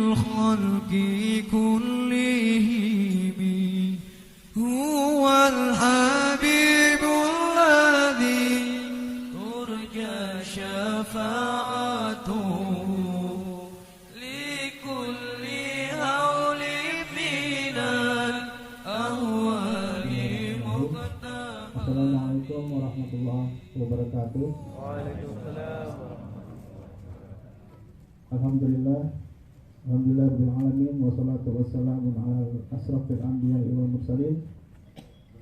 الخلق كلهم هو الحبيب الذي ترجى شفاعته لكل هول من الأهوال مقتحم. Assalamualaikum warahmatullahi wabarakatuh. Waalaikumsalam. Alhamdulillah rabbil alamin wassalatu wassalamu ala asrafil anbiya'i wal mursalin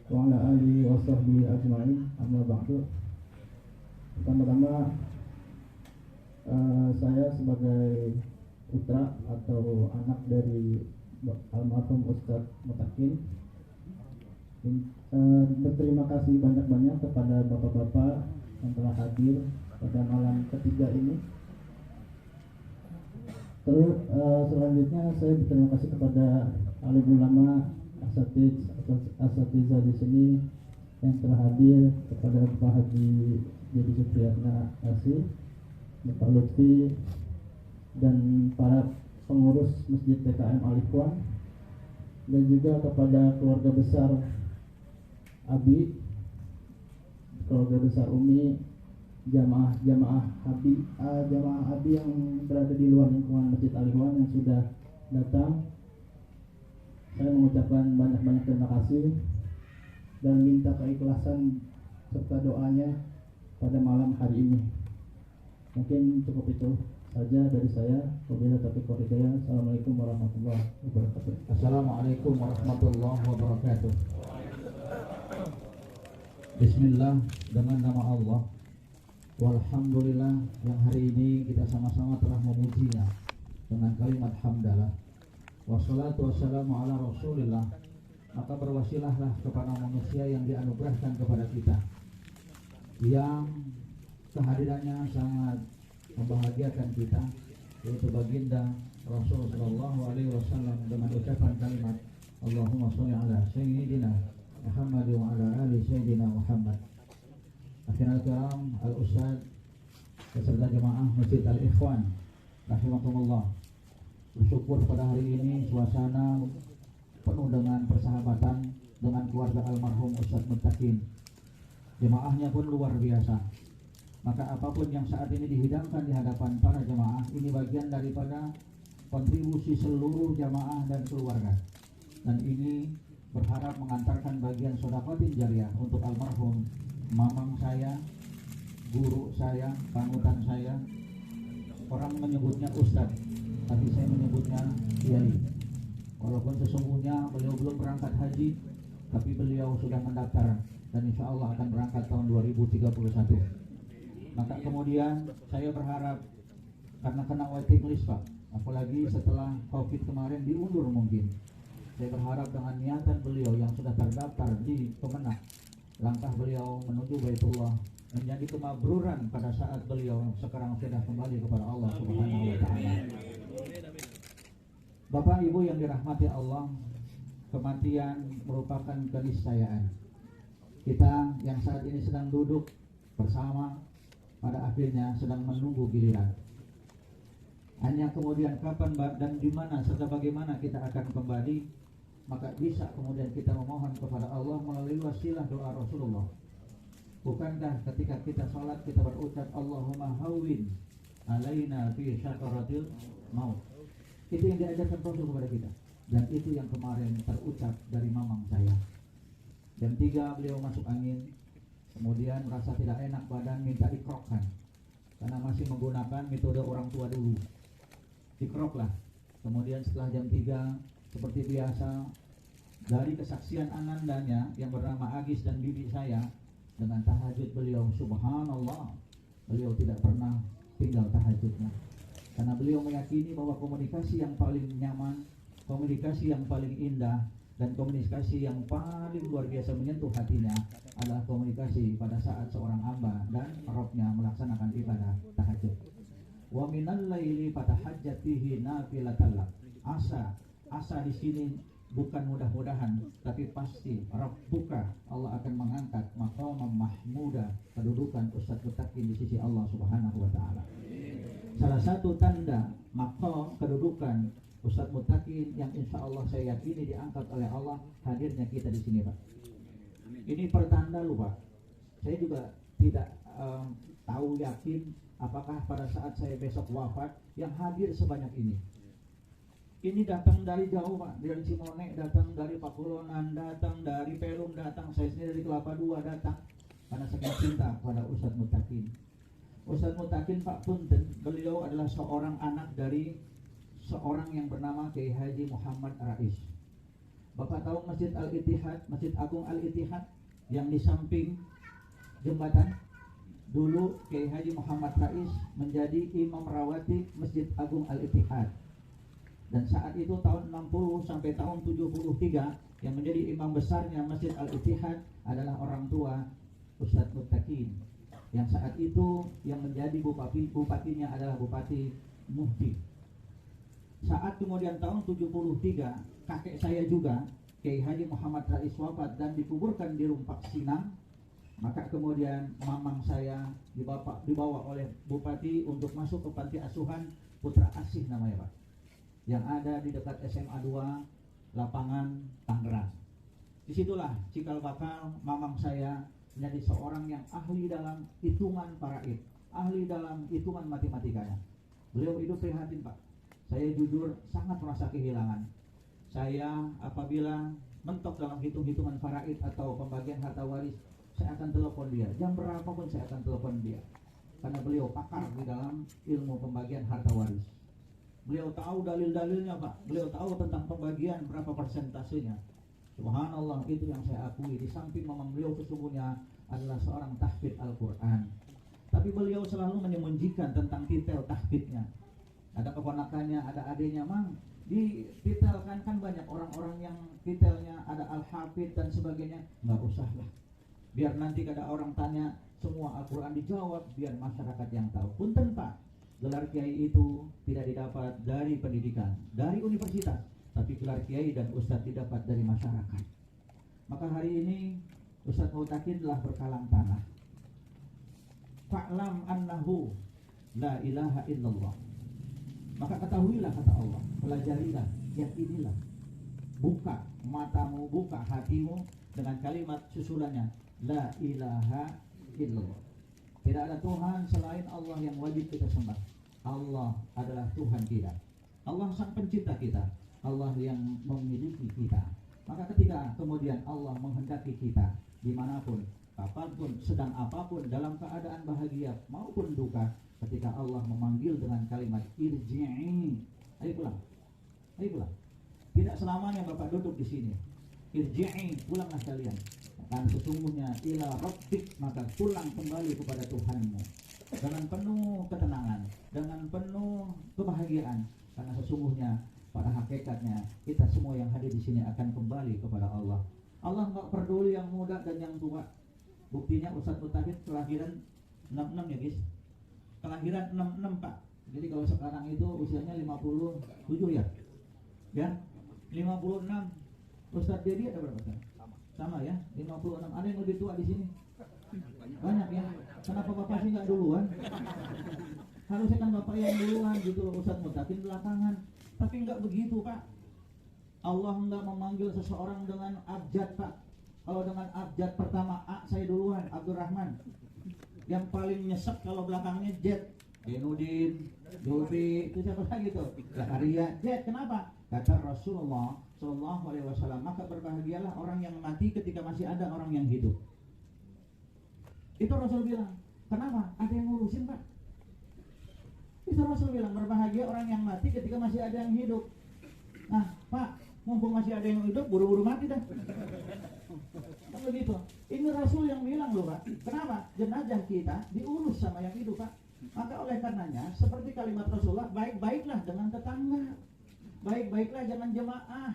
wa ala alihi wa sahbihi ajma'in, amma ba'du. Pertama-tama saya sebagai putra atau anak dari almarhum Ustadz Mutakin berterima kasih banyak-banyak kepada bapak-bapak yang telah hadir pada malam ketiga ini. Terus selanjutnya saya berterima kasih kepada alim ulama, asatidzah di sini yang telah hadir, kepada Pak Haji Dedi Supriyatna Asih, Pak Lutfi, dan para pengurus Masjid TKM Al-Ikhwan, dan juga kepada keluarga besar Abi, keluarga besar Umi, jamaah Abi yang berada di luar lingkungan Masjid Al-Ikhwan yang sudah datang. Saya mengucapkan banyak-banyak terima kasih dan minta keikhlasan serta doanya pada malam hari ini. Mungkin cukup itu saja dari saya. Wabillahi taufiq wal hidayah. Assalamualaikum warahmatullahi wabarakatuh. Assalamualaikum warahmatullahi wabarakatuh. Bismillah, dengan nama Allah. Walhamdulillah, yang hari ini kita sama-sama telah memujinya dengan kalimat hamdalah. Wassalatu wassalamu ala rasulillah. Maka berwasilahlah kepada manusia yang dianugerahkan kepada kita, yang kehadirannya sangat membahagiakan kita, yaitu baginda Rasul sallallahu alaihi wasallam, dengan ucapan kalimat Allahumma sholli ala sayyidina Muhammad wa ala ali sayyidina Muhammad. Akhirul karam al-ustaz beserta jemaah Masjid Al-Ikhwan rahimakumullah, bersyukur pada hari ini suasana penuh dengan persahabatan dengan keluarga almarhum Ustaz Mutakin. Jemaahnya pun luar biasa. Maka apapun yang saat ini dihidangkan di hadapan para jemaah, ini bagian daripada kontribusi seluruh jemaah dan keluarga. Dan ini berharap mengantarkan bagian sedekahul jariyah untuk almarhum mamang saya, guru saya, panutan saya. Orang menyebutnya Ustadz, tapi saya menyebutnya Kiai. Walaupun sesungguhnya beliau belum berangkat haji, tapi beliau sudah mendaftar dan insya Allah akan berangkat tahun 2031. Maka kemudian saya berharap, karena kena waiting list Pak, apalagi setelah COVID kemarin diundur mungkin, saya berharap dengan niatan beliau yang sudah terdaftar di Kemenak, langkah beliau menuju Baitullah menjadi kemakburan pada saat beliau sekarang sudah kembali kepada Allah Subhanahu wa taala. Bapak Ibu yang dirahmati Allah, kematian merupakan keniscayaan. Kita yang saat ini sedang duduk bersama pada akhirnya sedang menunggu giliran. Hanya kemudian kapan dan di mana serta bagaimana kita akan kembali, maka bisa kemudian kita memohon kepada Allah melalui wasilah doa Rasulullah. Bukankah ketika kita salat kita berucap Allahumma hawwin alaina fi syakaratil maut. Itu yang diajarkan Rasul kepada kita, dan itu yang kemarin terucap dari mamang saya. Jam 3 beliau masuk angin, kemudian merasa tidak enak badan, minta dikrokkan karena masih menggunakan metode orang tua dulu. Dikroklah. Kemudian setelah jam 3 seperti biasa, dari kesaksian anandanya yang bernama Agis dan bibi saya, dengan tahajud beliau, subhanallah, beliau tidak pernah tinggal tahajudnya. Karena beliau meyakini bahwa komunikasi yang paling nyaman, komunikasi yang paling indah, dan komunikasi yang paling luar biasa menyentuh hatinya adalah komunikasi pada saat seorang hamba dan Rabbnya melaksanakan ibadah tahajud. Wa minal laili fatahajjat bihi nafilatan lak. Asa di sini bukan mudah-mudahan, tapi pasti Rabbuka, Allah akan mengangkat maqamam mahmuda, kedudukan Ustaz Mutakin di sisi Allah Subhanahu wa taala. Salah satu tanda maqam kedudukan Ustadz Muttaqin yang insya Allah saya yakini diangkat oleh Allah, hadirnya kita di sini Pak. Ini pertanda loh Pak. Saya juga tidak tahu yakin apakah pada saat saya besok wafat yang hadir sebanyak ini. Ini datang dari jauh Pak, dari Cimone, datang dari Pakulonan, datang dari Pelum, datang saya sendiri dari Kelapa Dua datang karena saking cinta kepada Ustadz Muttaqin. Ustadz Muttaqin Pak Punten, beliau adalah seorang anak dari seorang yang bernama Kiai Haji Muhammad Rais. Bapak tahu Masjid Al-Ittihad, Masjid Agung Al-Ittihad yang di samping jembatan? Dulu Kiai Haji Muhammad Rais menjadi imam rawatib Masjid Agung Al-Ittihad. Dan saat itu tahun 60 sampai tahun 73 yang menjadi imam besarnya Masjid Al-Ittihad adalah orang tua Ustadz Muttaqin. Yang saat itu yang menjadi bupatinya adalah Bupati Muhdi. Saat kemudian tahun 73 kakek saya juga Kiai Haji Muhammad Rais wafat dan dikuburkan di Rumpak Sinang. Maka kemudian mamang saya dibawa oleh Bupati untuk masuk ke panti asuhan Putra Asih namanya Pak, yang ada di dekat SMA 2 Lapangan Tangerang. Disitulah cikal bakal mamang saya menjadi seorang yang ahli dalam hitungan faraid, ahli dalam hitungan matematikanya. Beliau hidup prihatin Pak. Saya jujur sangat merasa kehilangan. Saya apabila mentok dalam hitung-hitungan faraid atau pembagian harta waris, saya akan telepon dia. Jam berapapun saya akan telepon dia. Karena beliau pakar di dalam ilmu pembagian harta waris. Beliau tahu dalil-dalilnya Pak. Beliau tahu tentang pembagian berapa persentasenya. Subhanallah, itu yang saya akui. Di samping memang beliau sesungguhnya adalah seorang tahfidz Al-Quran. Tapi beliau selalu menyembunyikan tentang detail tahfidnya. Ada keponakannya, ada adiknya, Mang. Detailkan kan banyak orang-orang yang detailnya ada Al-Hafidz dan sebagainya. Nggak usah lah. Biar nanti kada orang tanya semua Al-Quran dijawab, biar masyarakat yang tahu. Punten Pak, gelar kiai itu tidak didapat dari pendidikan, dari universitas, tapi gelar kiai dan ustadz didapat dari masyarakat. Maka hari ini Ustadz Muttaqin telah berkalang tanah. Fa'lam annahu la ilaha illallah. Maka ketahuilah kata Allah, pelajarilah, yakinilah. Buka matamu, buka hatimu dengan kalimat susulannya, la ilaha illallah. Tidak ada Tuhan selain Allah yang wajib kita sembah. Allah adalah Tuhan kita. Allah sang pencipta kita. Allah yang memiliki kita. Maka ketika kemudian Allah menghendaki kita dimanapun, kapanpun, sedang apapun, dalam keadaan bahagia maupun duka, ketika Allah memanggil dengan kalimat irji'i, ayo pulang, ayo pulang. Tidak selamanya Bapak duduk di sini. Irji'i, pulanglah kalian. Dan sesungguhnya ila rabbik, maka pulang kembali kepada Tuhanmu dengan penuh ketenangan, dengan penuh kebahagiaan, karena sesungguhnya pada hakikatnya kita semua yang hadir di sini akan kembali kepada Allah. Allah nggak peduli yang muda dan yang tua. Buktinya Ustadz Muttaqin kelahiran 66 ya guys. Kelahiran 66 Pak. Jadi kalau sekarang itu usianya 57 ya. Ya, 56. Ustadz Dedi ada berapa sekarang? Sama ya, 56. Ada yang lebih tua di sini? Banyak ya. Kenapa Bapak sih nggak duluan? Harusnya kan Bapak yang duluan gitu loh, Ustadz Muttaqin belakangan. Tapi nggak begitu Pak. Allah nggak memanggil seseorang dengan abjad Pak. Kalau dengan abjad pertama A saya duluan, Abdurrahman. Yang paling nyesek kalau belakangnya Jet, Denudin, Dobi, itu siapa lagi tuh? Zakaria, Jet. Kenapa? Kata Rasulullah Shallallahu Alaihi Wasallam, maka berbahagialah orang yang mati ketika masih ada orang yang hidup. Itu Rasul bilang. Kenapa? Ada yang ngurusin Pak. Itu Rasul bilang, berbahagia orang yang mati ketika masih ada yang hidup. Nah Pak, mumpung masih ada yang hidup, buru-buru mati dah. Kan begitu. Ini Rasul yang bilang loh Pak. Kenapa? Jenazah kita diurus sama yang hidup Pak. Maka oleh karenanya, seperti kalimat Rasulullah, baik-baiklah dengan tetangga, baik-baiklah jangan jemaah.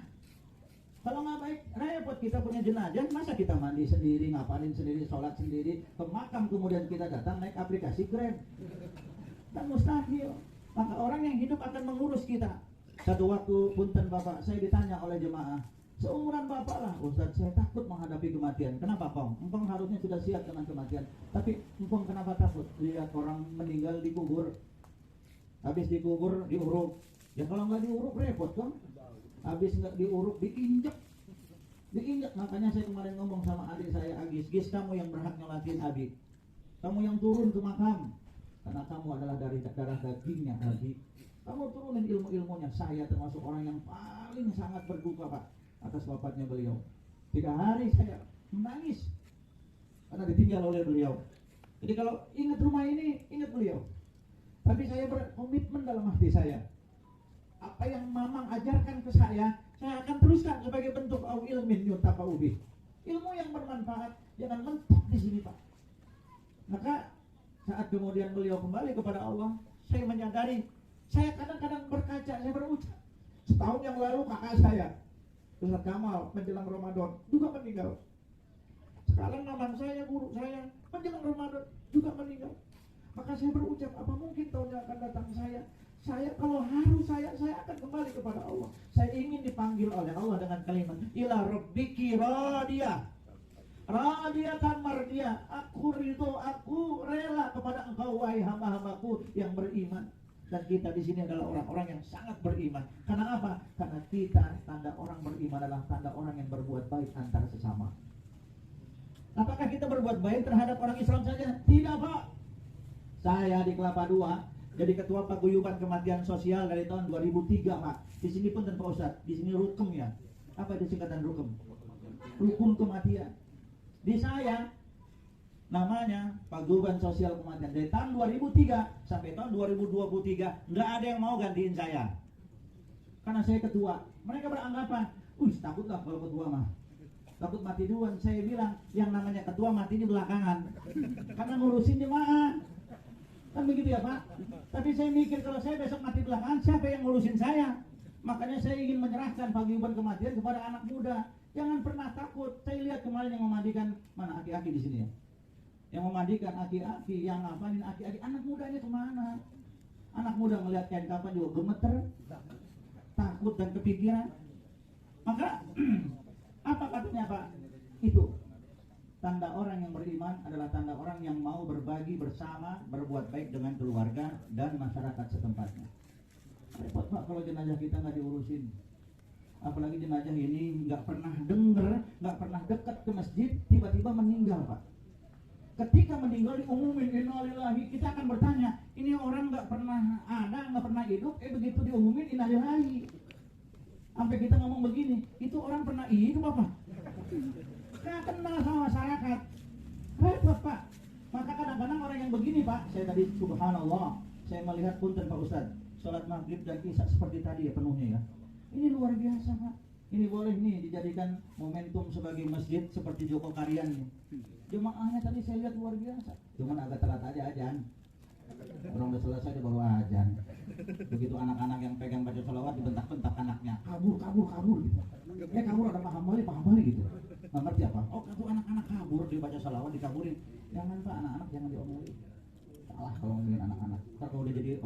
Kalau nggak baik, repot kita punya jenazah, masa kita mandi sendiri, ngapalin sendiri, sholat sendiri, ke makam kemudian kita datang naik aplikasi Grab. Kan mustahil. Maka orang yang hidup akan mengurus kita. Satu waktu punten Bapak, saya ditanya oleh jemaah, seumuran Bapak lah, Ustaz, saya takut menghadapi kematian. Kenapa Kong? Engkong harusnya sudah siap dengan kematian. Tapi engkong kenapa takut? Lihat orang meninggal dikubur, habis dikubur diuruk, Ya kalau nggak diuruk repot kan. Habis nggak diuruk diinjek. Makanya saya kemarin ngomong sama adik saya Agis, Gis kamu yang berhak nyolatin Abi. Kamu yang turun ke makam. Karena kamu adalah dari darah dagingnya Abi. Kamu turunin ilmu-ilmunya. Saya termasuk orang yang paling sangat berduka Pak atas wafatnya beliau. 3 hari saya menangis karena ditinggal oleh beliau. Jadi kalau ingat rumah ini, ingat beliau. Tapi saya berkomitmen dalam hati saya. Apa yang Mamang ajarkan ke saya akan teruskan sebagai bentuk au ilmin yuntafa'u bih. Ilmu yang bermanfaat, jangan mentok di sini Pak. Maka saat kemudian beliau kembali kepada Allah, saya menyadari, saya kadang-kadang berkaca, saya berucap. Setahun yang lalu kakak saya, Ustaz Kamal, menjelang Ramadan juga meninggal. Sekarang mamang saya, guru saya, menjelang Ramadan juga meninggal. Maka saya berucap, apa mungkin tahun yang akan datang saya kalau harus saya akan kembali kepada Allah. Saya ingin dipanggil oleh Allah dengan kalimat ila rabbiki radiyah. Radiyatan mardiyah. Aku ridho, aku rela kepada engkau wahai hamba-hambaku yang beriman. Dan kita di sini adalah orang-orang yang sangat beriman. Karena apa? Karena kita, tanda orang beriman adalah tanda orang yang berbuat baik antara sesama. Apakah kita berbuat baik terhadap orang Islam saja? Tidak Pak. Saya di Kelapa II jadi ketua paguyuban kematian sosial dari tahun 2003 Pak. Di sini pun Pak Ustadz, di sini rukem ya. Apa itu singkatan rukem? Rukun kematian. Di saya namanya paguyuban sosial kematian dari tahun 2003 sampai tahun 2023 nggak ada yang mau gantiin saya. Karena saya ketua. Mereka beranggapan, takutlah kalau ketua mah. Takut mati duluan. Saya bilang yang namanya ketua mati di belakangan. Karena ngurusin jemaah. Kan begitu ya Pak. Tapi saya mikir kalau saya besok mati belakangan, siapa yang ngurusin saya? Makanya saya ingin menyerahkan paguyuban kematian kepada anak muda. Jangan pernah takut. Saya lihat kemarin yang memandikan, mana aki-aki di sini ya? Yang memandikan aki-aki, yang ngapain aki-aki, anak mudanya kemana? Anak muda melihat kain kapan juga gemeter, takut dan kepikiran. Maka apa katanya Pak? Itu tanda orang yang beriman adalah tanda orang yang mau berbagi bersama, berbuat baik dengan keluarga dan masyarakat setempatnya. Repot Pak kalau jenazah kita nggak diurusin. Apalagi jenazah ini nggak pernah dengar, nggak pernah dekat ke masjid, tiba-tiba meninggal Pak. Ketika meninggal diumumin innalillahi, kita akan bertanya, ini orang nggak pernah ada, nggak pernah hidup, begitu diumumin innalillahi. Sampai kita ngomong begini, itu orang pernah hidup apa? Nggak kenal sama masyarakat. Repot Pak. Maka kadang-kadang orang yang begini Pak, saya tadi subhanallah, saya melihat punten Pak Ustadz, sholat maghrib dan isya seperti tadi ya penuhnya ya. Ini luar biasa Pak. Ini boleh nih dijadikan momentum sebagai masjid seperti Joko Karyan nih. Jemaahnya tadi saya lihat luar biasa. Cuman agak telat aja ajan. Orang udah selesai dia baru ajan. Begitu anak-anak yang pegang baca sholawat dibentak-bentak anaknya. Kabur gitu. Kabur ada paham balik gitu. Nggak ngerti apa? Oh itu anak-anak kabur dia baca sholawat dikaburin. Jangan Pak, anak-anak jangan diomongin. Salah kalau ngomongin anak-anak. Ntar kalau dia jadi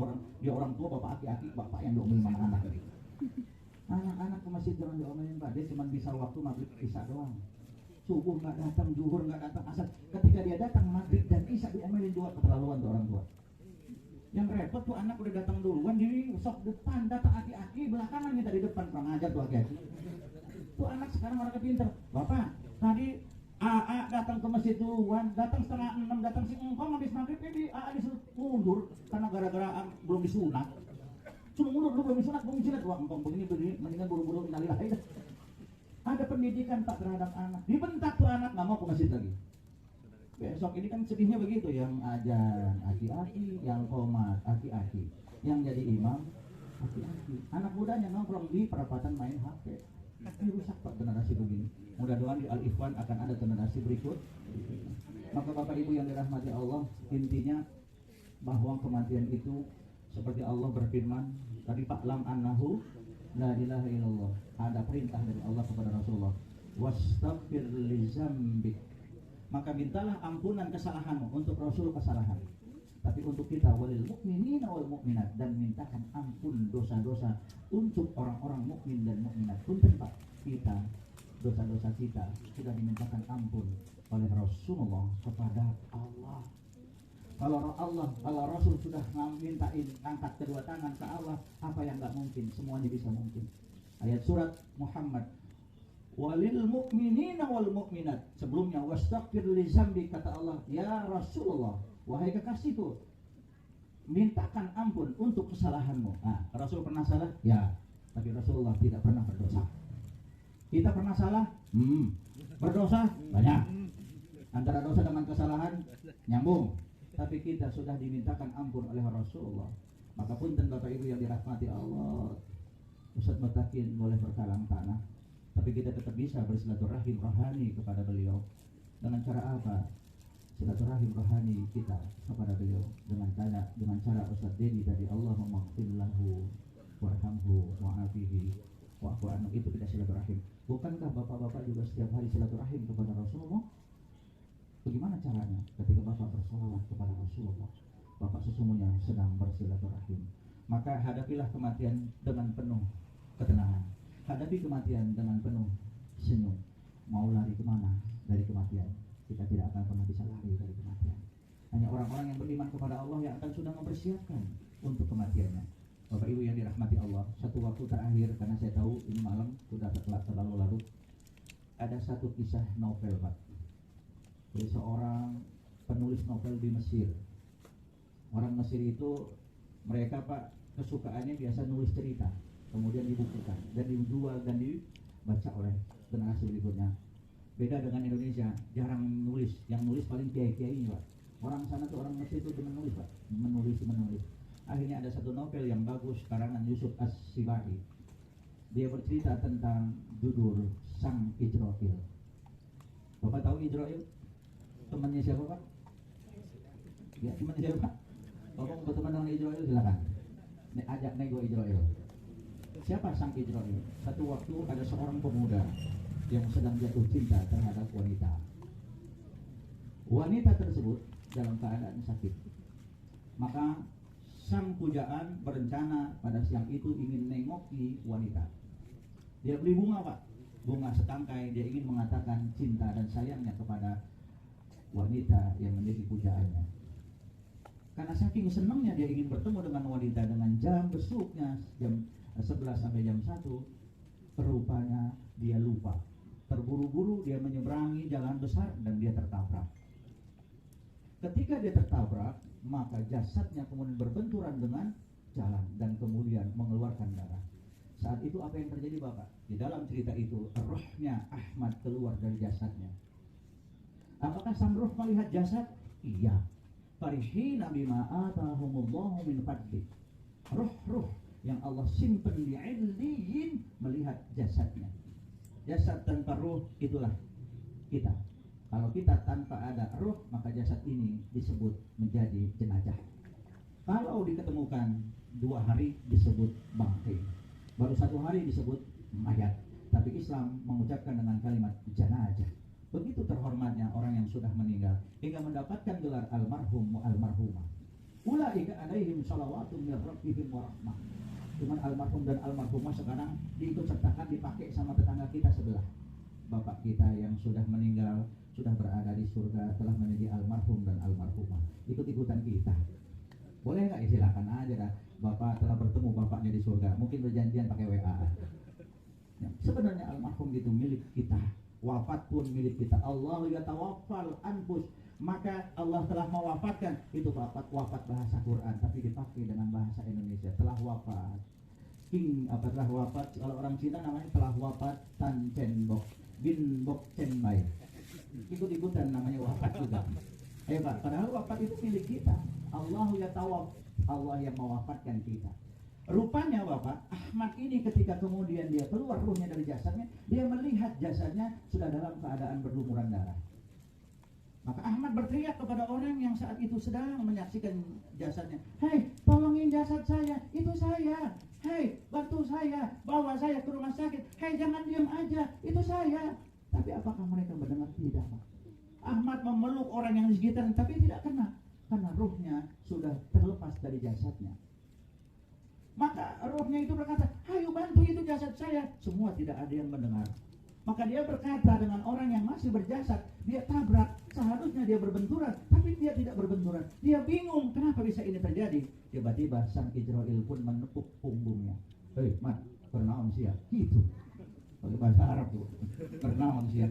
orang tua bapak aki-aki, bapak yang diomelin anak-anak. Anak-anak ke masjid jangan diomelin Pak. Dia cuma bisa waktu maghrib isya doang. Subuh nggak datang, zuhur nggak datang, asar. Ketika dia datang maghrib dan isya diomelin dua, keterlaluan tuh orang tua. Yang repot tuh anak udah datang duluan, jadi sok depan, datang aki-aki, belakangan minta di depan, kurang ajar tuh aki-aki. Tuh anak sekarang orang pintar. Bapak, tadi AA datang ke masjid duluan, datang 5:30, datang si engkong habis maghrib, jadi AA disuruh mundur karena gara-gara belum disunat. Suruh mundur, lu belum disunat. Wah engkong begini, mendingan buru-buru innalillahi. Ada pendidikan Pak terhadap anak. Dibentak tuh anak, nggak mau ke masjid lagi. Besok ini kan sedihnya begitu, yang ajan aki-aki, yang komat aki-aki, yang jadi imam aki-aki. Anak mudanya nongkrong di perapatan main HP. Ini rusak Pak generasi begini. Mudah-mudahan di Al-Ikhwan akan ada generasi berikut. Maka Bapak Ibu yang dirahmati Allah, intinya bahwa kematian itu seperti Allah berfirman tadi Pak, lam annahu la ilaha illallah. Ada perintah dari Allah kepada Rasulullah, wastaghfir li dzambik. Maka mintalah ampunan kesalahanmu. Untuk Rasul kesalahan, tapi untuk kita walil mukminina wal mukminat, dan mintakan ampun dosa-dosa untuk orang-orang mukmin dan mukminat. Punten Pak, kita dosa-dosa kita sudah dimintakan ampun oleh Rasulullah kepada Allah. Kalau Rasul sudah mintain angkat kedua tangan ke Allah, apa yang nggak mungkin? Semuanya bisa mungkin. Ayat surat Muhammad, walil mu'minina wal mu'minat. Sebelumnya wastaghfir li zambi, kata Allah, ya Rasulullah, wahai kekasihku, mintakan ampun untuk kesalahanmu. Nah, Rasul pernah salah? Ya. Tapi Rasulullah tidak pernah berdosa. Kita pernah salah? Berdosa? Banyak. Antara dosa dengan kesalahan nyambung. Tapi kita sudah dimintakan ampun oleh Rasulullah. Maka punten Bapak Ibu yang dirahmati Allah, Ustaz Matakin boleh berkalang tanah, tapi kita tetap bisa bersilaturahim rohani kepada beliau. Dengan cara apa? Silaturahim rohani kita kepada beliau dengan cara Ustaz Dedi tadi, Allahumma ighfir lahu warhamhu wa'afihi wa'fu anhu. Itu kita silaturahim. Bukankah bapak-bapak juga setiap hari silaturahim kepada Rasulullah? Bagaimana caranya? Ketika bapak bersolawat kepada Rasulullah, bapak sesungguhnya sedang bersilaturahim. Maka hadapilah kematian dengan penuh ketenangan. Hadapi kematian dengan penuh senyum. Mau lari kemana dari kematian? Kita tidak akan pernah bisa lari dari kematian. Hanya orang-orang yang beriman kepada Allah yang akan sudah mempersiapkan untuk kematiannya. Bapak Ibu yang dirahmati Allah, satu waktu terakhir, karena saya tahu ini malam sudah terlalu larut, ada satu kisah novel, Pak, dari seorang penulis novel di Mesir. Orang Mesir itu, mereka Pak, kesukaannya biasa nulis cerita, kemudian dibukukan dan dijual dan dibaca oleh generasi berikutnya. Beda dengan Indonesia, jarang nulis. Yang nulis paling kiai-kiai, Pak. Orang sana tuh, orang Mesir itu menulis, Pak, menulis. Akhirnya ada satu novel yang bagus karangan Yusuf As-Sibai. Dia bercerita tentang judul Sang Ijrail. Bapak tahu Ijrail? Temannya siapa, Pak? Ya, temannya siapa, Pak? Bapak mau berteman dengan Ijrail, silakan. Ajak nego Ijrail. Siapa Sang Ijrail? Satu waktu ada seorang pemuda yang sedang jatuh cinta terhadap wanita. Wanita tersebut dalam keadaan sakit. Maka sang pujaan berencana pada siang itu ingin nengoki wanita. Dia beli bunga, Pak, bunga setangkai. Dia ingin mengatakan cinta dan sayangnya kepada wanita yang menjadi pujaannya. Karena saking senangnya dia ingin bertemu dengan wanita dengan jam besuknya jam 11 sampai jam 1, rupanya dia lupa. Terburu-buru dia menyeberangi jalan besar dan dia tertabrak. Ketika dia tertabrak, maka jasadnya kemudian berbenturan dengan jalan dan kemudian mengeluarkan darah. Saat itu apa yang terjadi, Bapak? Di dalam cerita itu, rohnya Ahmad keluar dari jasadnya. Apakah sang roh melihat jasad? Iya. Farihina bima atahumullahu min fadli. Roh-roh yang Allah simpan di illiyin melihat jasadnya. Jasad tanpa roh itulah kita. Kalau kita tanpa ada roh, maka jasad ini disebut menjadi jenazah. Kalau diketemukan 2 hari disebut bangkai, baru 1 hari disebut mayat. Tapi Islam mengucapkan dengan kalimat jenazah. Begitu terhormatnya orang yang sudah meninggal hingga mendapatkan gelar almarhum wa almarhumah. Ulaika alaihim shalawatun min rabbihim wa rahmah. Cuman almarhum dan almarhumah sekarang diikut sertakan dipakai sama tetangga kita sebelah. Bapak kita yang sudah meninggal, sudah berada di surga, telah menjadi almarhum dan almarhumah. Ikut-ikutan kita. Boleh nggak? Silakan aja dah. Bapak telah bertemu bapaknya di surga. Mungkin berjanjian pakai WA. Ya, sebenarnya almarhum itu milik kita. Wafat pun milik kita. Allah yatawaffal anfus. Maka Allah telah mewafatkan. Itu wafat bahasa Quran, tapi dipakai dengan bahasa Indonesia. Telah wafat. Telah wafat. Kalau orang Cina namanya telah wafat Tan Chen Bok Bin Bok Chen Bai. Ikut-ikutan namanya wafat juga. Pak, padahal wafat itu milik kita. Allah yatawaf, Allah yang mewafatkan kita. Rupanya Bapak, Ahmad ini ketika kemudian dia keluar ruhnya dari jasadnya, dia melihat jasadnya sudah dalam keadaan berlumuran darah. Maka Ahmad berteriak kepada orang yang saat itu sedang menyaksikan jasadnya, "Hei, tolongin jasad saya, itu saya. Hei, bantu saya, bawa saya ke rumah sakit. Hei, jangan diam aja, itu saya." Tapi apakah mereka mendengar? Tidak, Pak. Ahmad memeluk orang yang di sekitar, tapi tidak kena, karena ruhnya sudah terlepas dari jasadnya. Maka rohnya itu berkata, "Ayo bantu itu jasad saya." Semua tidak ada yang mendengar. Maka dia berkata dengan orang yang masih berjasad, dia tabrak Seharusnya dia berbenturan, tapi dia tidak berbenturan. Dia bingung kenapa bisa ini terjadi. Tiba-tiba sang Israil pun menepuk punggungnya. Hei, Mat, pernaon sia? Gitu. Pakai bahasa Arab tuh. Pernaon sia?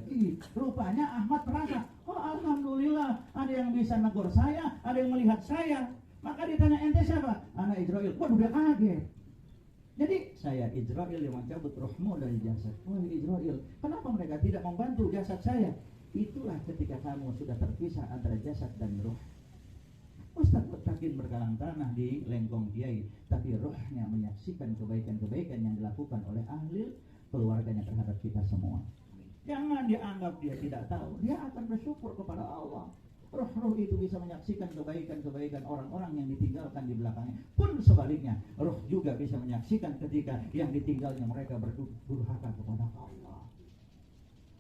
Rupanya Ahmad merasa, oh alhamdulillah, ada yang bisa negur saya, ada yang melihat saya. Maka ditanya, ente siapa? Anak Israil. Waduh, dia kaget. Jadi saya Israil yang mencabut rohmu dari jasad. Wahai Israil, kenapa mereka tidak membantu jasad saya? Itulah ketika kamu sudah terpisah antara jasad dan roh. Ustaz Mutakin berkalang tanah di lengkong kiai, tapi rohnya menyaksikan kebaikan-kebaikan yang dilakukan oleh ahli keluarganya terhadap kita semua. Jangan dianggap dia tidak tahu, dia akan bersyukur kepada Allah. Roh-roh itu bisa menyaksikan kebaikan-kebaikan orang-orang yang ditinggalkan di belakangnya. Pun sebaliknya, roh juga bisa menyaksikan ketika yang ditinggalnya mereka berdurhaka kepada Allah.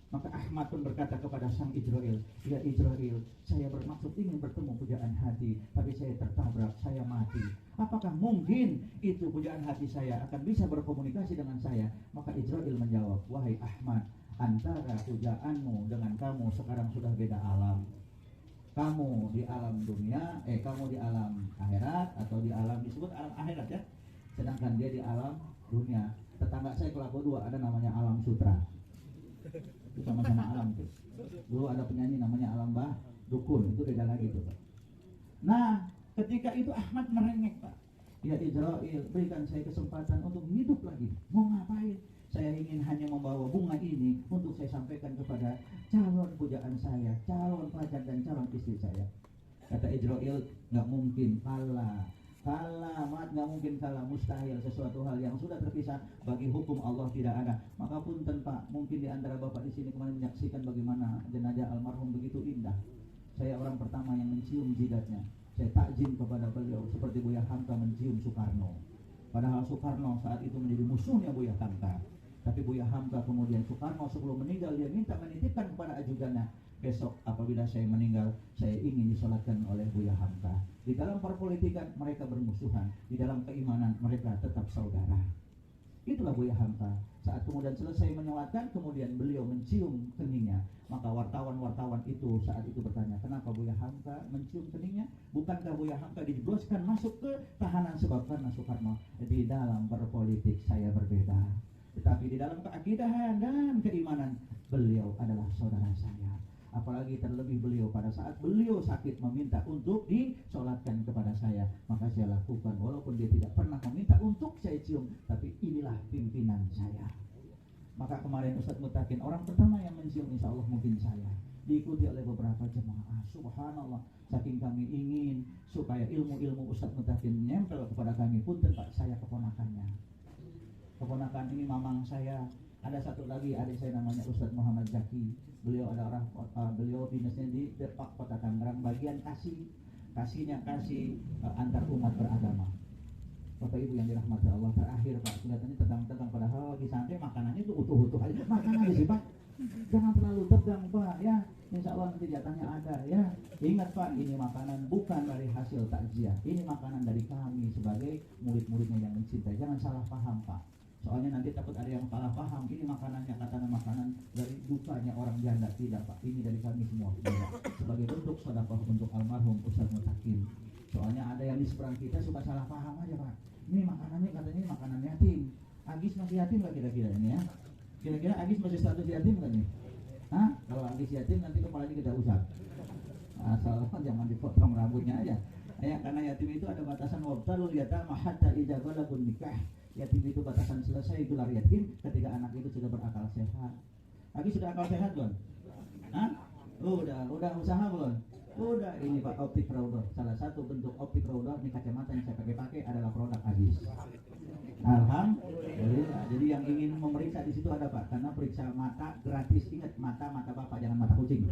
Maka Ahmad pun berkata kepada sang Israil, ya Israil, saya bermaksud ingin bertemu pujaan hati, tapi saya tertabrak, saya mati. Apakah mungkin itu pujaan hati saya akan bisa berkomunikasi dengan saya? Maka Israil menjawab, wahai Ahmad, antara pujaanmu dengan kamu sekarang sudah beda alam. Kamu di alam dunia, kamu di alam akhirat, atau di alam disebut alam akhirat ya. Sedangkan dia di alam dunia. Tetangga saya Kelapa II ada namanya Alam Sutra. Itu sama-sama alam tuh. Dulu ada penyanyi namanya Alam Bah Dukun, itu beda lagi tuh. Nah, ketika itu Ahmad merengek, Pak. Ya Israil, berikan saya kesempatan untuk hidup lagi. Mau ngapain? Saya ingin hanya membawa bunga ini untuk saya sampaikan kepada calon pujaan saya, calon pacar dan calon istri saya. Kata Israil, nggak mungkin kalah, Mat, nggak mungkin kalah, mustahil. Sesuatu hal yang sudah terpisah bagi hukum Allah tidak ada. Maka punten Pak, mungkin di antara bapak di sini kemarin menyaksikan bagaimana jenazah almarhum begitu indah. Saya orang pertama yang mencium jidatnya. Saya takjim kepada beliau seperti Buya Hamka mencium Soekarno. Padahal Soekarno saat itu menjadi musuhnya Buya Hamka. Tapi Buya Hamka kemudian Soekarno sebelum meninggal dia minta menitipkan kepada ajudannya, besok apabila saya meninggal saya ingin disolatkan oleh Buya Hamka. Di dalam perpolitikan mereka bermusuhan, di dalam keimanan mereka tetap saudara. Itulah Buya Hamka. Saat kemudian selesai menyolatkan, kemudian beliau mencium keningnya. Maka wartawan-wartawan itu saat itu bertanya, kenapa Buya Hamka mencium keningnya? Bukankah Buya Hamka dijebloskan masuk ke tahanan sebab karena Soekarno? Di dalam berpolitik saya berbeda, tetapi di dalam keakidahan dan keimanan beliau adalah saudara saya. Apalagi terlebih beliau pada saat beliau sakit meminta untuk disolatkan kepada saya, maka saya lakukan walaupun dia tidak pernah meminta untuk saya cium, tapi inilah pimpinan saya. Maka kemarin Ustadz Mutakin orang pertama yang mencium, insya Allah mungkin saya, diikuti oleh beberapa jemaah. Subhanallah, saking kami ingin supaya ilmu-ilmu Ustadz Mutakin menempel kepada kami. Punten Pak, saya keponakannya. Keponakan ini mamang saya. Ada satu lagi adik saya namanya Ustadz Muhammad Zaki. Beliau ada orang, beliau dinasnya di Depak Kota Tangerang, bagian kasihnya kasih antar umat beragama. Bapak Ibu yang dirahmati Allah, terakhir Pak, kelihatannya tegang-tegang, padahal lagi santai makanannya itu utuh-utuh aja. Makan aja sih Pak, jangan terlalu tegang Pak ya. Insya Allah nanti jatahnya ada ya. Ingat Pak, ini makanan bukan dari hasil takziah, ini makanan dari kami sebagai murid-muridnya yang mencintai. Jangan salah paham Pak. Soalnya nanti takut ada yang salah paham, ini makanannya katanya makanan dari dukanya orang janda. Tidak Pak, ini dari kami semua sebagai bentuk sedekah untuk almarhum Ustadz Mutakin. Soalnya ada yang di seberang kita suka salah paham aja Pak. Ini makanannya katanya ini makanan yatim. Agis masih yatim nggak kira-kira ini ya? Kira-kira Agis masih status yatim nggak nih? Hah? Kalau Agis yatim nanti kepalanya kita usap. Asal jangan dipotong rambutnya aja. Ya, karena yatim itu ada batasan wabtalul yatama hatta idza balagun nikah. Yatim itu batasan selesai gelar yatim ketika anak itu sudah berakal sehat. Lagi sudah akal sehat belum? Hah? Udah usaha belum? Udah. Ini Pak, optik Raudhah. Salah satu bentuk optik Raudhah ini kacamata yang saya pakai adalah produk Agis. Alhamdulillah. Jadi yang ingin memeriksa di situ ada Pak, karena periksa mata gratis. Ingat, mata Bapak, jangan mata kucing.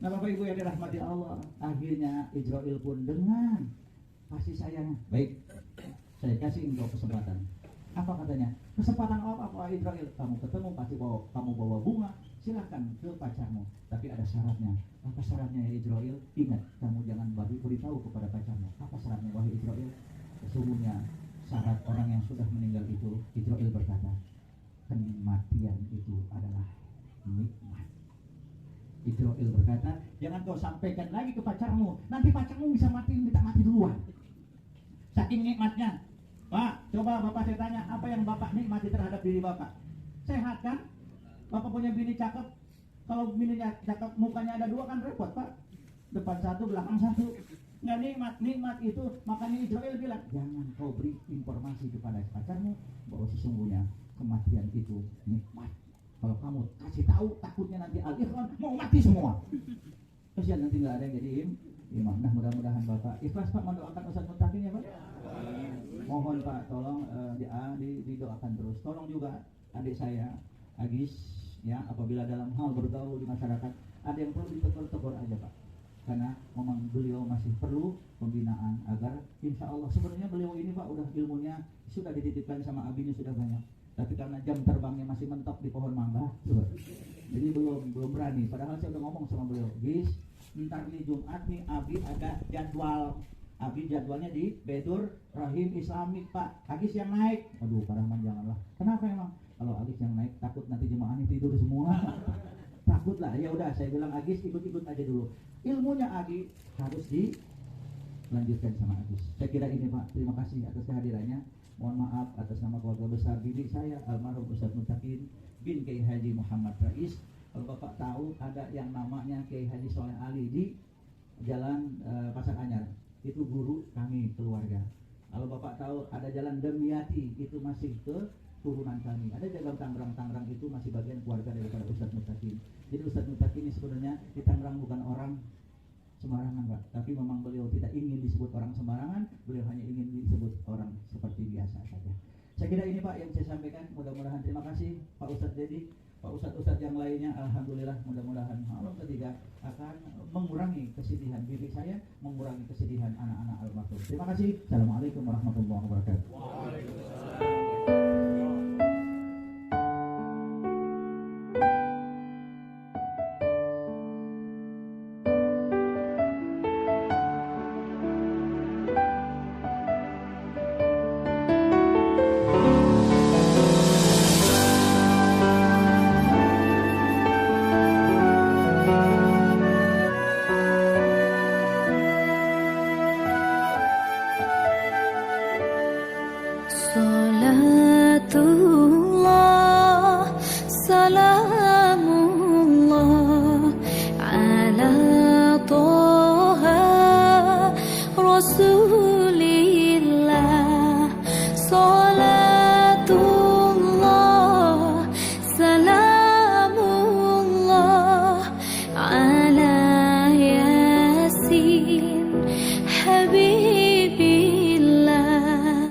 Nah Bapak Ibu yang dirahmati Allah, akhirnya Israil pun dengan kasih sayang, baik, saya kasih engkau kesempatan. Apa katanya? Kesempatan apa Israil? Kamu ketemu pasti kamu bawa bunga, silakan ke pacarmu. Tapi ada syaratnya. Apa syaratnya ya Israil? Ingat, kamu jangan beritahu kepada pacarmu. Apa syaratnya wahai Israil? Sesungguhnya syarat orang yang sudah meninggal itu, Israil berkata, kematian itu adalah nikmat. Israel berkata, jangan kau sampaikan lagi ke pacarmu, nanti pacarmu bisa minta mati duluan. Saking nikmatnya. Pak, coba Bapak saya tanya, apa yang Bapak nikmati terhadap diri Bapak? Sehat kan? Bapak punya bini cakep. Kalau bininya cakep, mukanya ada dua kan repot Pak. Depan satu, belakang satu. Nggak nikmat itu. Makanya Israel bilang, jangan kau beri informasi kepada pacarmu bahwa sesungguhnya kematian itu nikmat. Kalau kamu kasih tahu, takutnya nanti Al-Ikhwan mau mati semua. Kasihan nanti nggak ada yang jadi imam. Nah, mudah-mudahan Bapak ikhlas Pak mendoakan Ustaz Mutakin ya Pak. Mohon Pak, tolong didoakan terus. Tolong juga adik saya Agis, ya, apabila dalam hal bergaul di masyarakat ada yang perlu ditegur-tegur aja Pak. Karena memang beliau masih perlu pembinaan agar insya Allah, sebenarnya beliau ini Pak udah ilmunya sudah dititipkan sama abinya sudah banyak. Tapi karena jam terbangnya masih mentok di pohon mangga, jadi belum berani. Padahal saya udah ngomong sama beliau, Gis, ntar nih Jumat nih Abi ada jadwal. Abi jadwalnya di Bedur Rahim Islamik Pak. Agis yang naik. Aduh, Pak Rahman janganlah. Kenapa emang? Kalau Agis yang naik takut nanti jemaah ini tidur semua. Takut lah. Ya udah, saya bilang Agis ikut-ikut aja dulu. Ilmunya Agis harus dilanjutkan sama Agis. Saya kira ini Pak. Terima kasih atas kehadirannya. Mohon maaf atas nama keluarga besar bibi saya almarhum Ustaz Mutakin bin Kiai Haji Muhammad Rais. Kalau Bapak tahu ada yang namanya Kiai Haji Soleh Ali di Jalan Pasar Anyar, itu guru kami keluarga. Kalau Bapak tahu ada Jalan Demiati, itu masih keturunan kami. Ada Jalan Tangerang itu masih bagian keluarga daripada Ustaz Mutakin. Jadi Ustaz Mutakin ini sebenarnya di Tangerang bukan orang sembarangan Pak, tapi memang beliau tidak ingin disebut orang sembarangan, beliau hanya ingin disebut orang seperti biasa saja. Saya kira ini Pak yang saya sampaikan. Mudah-mudahan, terima kasih Pak Ustadz Dedi, Pak Ustadz yang lainnya. Alhamdulillah, mudah-mudahan malam ketiga akan mengurangi kesedihan bibi saya, mengurangi kesedihan anak-anak almarhum. Terima kasih. Assalamualaikum warahmatullahi wabarakatuh. Waalaikumsalam.